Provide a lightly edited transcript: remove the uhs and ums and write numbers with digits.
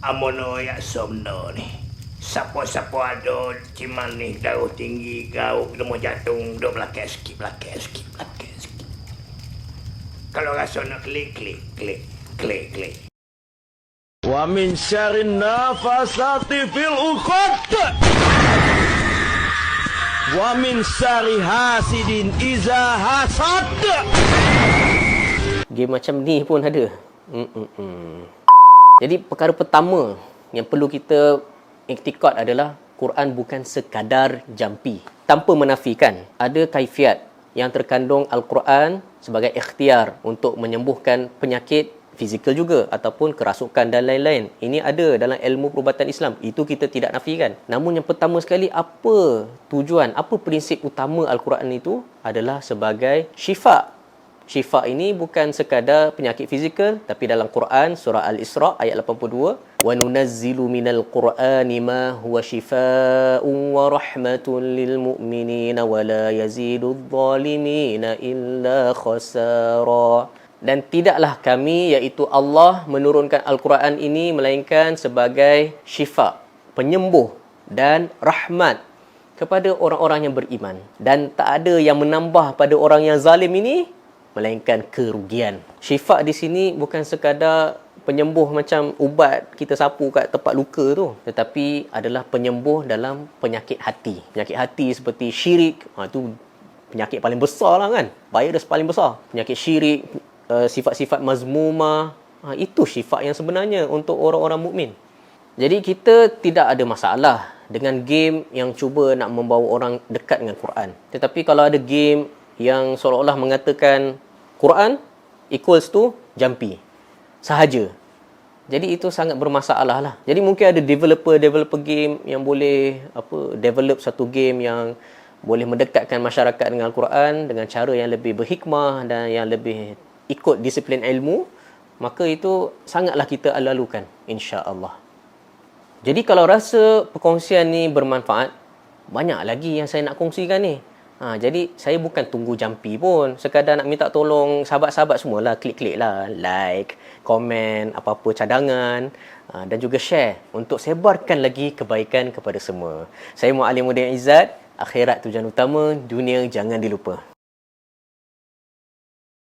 Amono ya somno ni. Siapa-siapa ada cimanih darah tinggi kau kena mau jantung duk belakang sikit. Kalau rasa nak klik. Wa min syarrin nafasati fil uqad. Wa min syarri hasidin iza hasad. Game macam ni pun ada. Jadi perkara pertama yang perlu kita iktikad adalah Quran bukan sekadar jampi. Tanpa menafikan ada kaifiat yang terkandung Al-Quran sebagai ikhtiar untuk menyembuhkan penyakit fizikal juga ataupun kerasukan dan lain-lain. Ini ada dalam ilmu perubatan Islam. Itu kita tidak nafikan. Namun yang pertama sekali, apa tujuan, apa prinsip utama Al-Quran itu adalah sebagai syifa. Syifa ini bukan sekadar penyakit fizikal, tapi dalam Quran surah Al-Isra ayat 82, wa nunazzilu minal Qur'ani ma huwa shifaa'un wa rahmatun lil mu'minina wa la yazidudz zalimina illa khasara. Dan tidaklah kami, iaitu Allah, menurunkan Al-Quran ini melainkan sebagai syifa, penyembuh dan rahmat kepada orang-orang yang beriman. Dan tak ada yang menambah pada orang yang zalim ini melainkan kerugian. Syifa di sini bukan sekadar penyembuh macam ubat kita sapu kat tempat luka tu, tetapi adalah penyembuh dalam penyakit hati. Penyakit hati seperti syirik, itu penyakit paling besar lah kan. Virus paling besar. Penyakit syirik, sifat-sifat mazmumah, itu syifa yang sebenarnya untuk orang-orang mukmin. Jadi kita tidak ada masalah dengan game yang cuba nak membawa orang dekat dengan Quran. Tetapi kalau ada game yang seolah-olah mengatakan Quran equals to jampi sahaja, jadi itu sangat bermasalah lah. Jadi mungkin ada developer game yang boleh develop satu game yang boleh mendekatkan masyarakat dengan Al-Quran dengan cara yang lebih berhikmah dan yang lebih ikut disiplin ilmu, maka itu sangatlah kita lalukan, insya-Allah. Jadi kalau rasa perkongsian ni bermanfaat, banyak lagi yang saya nak kongsikan ni. Jadi saya bukan tunggu jampi pun, sekadar nak minta tolong sahabat-sahabat semualah, klik-klik lah, like, komen, apa-apa cadangan, dan juga share untuk sebarkan lagi kebaikan kepada semua. Saya Muallim Udin Izzat, akhirat tujuan utama, dunia jangan dilupa.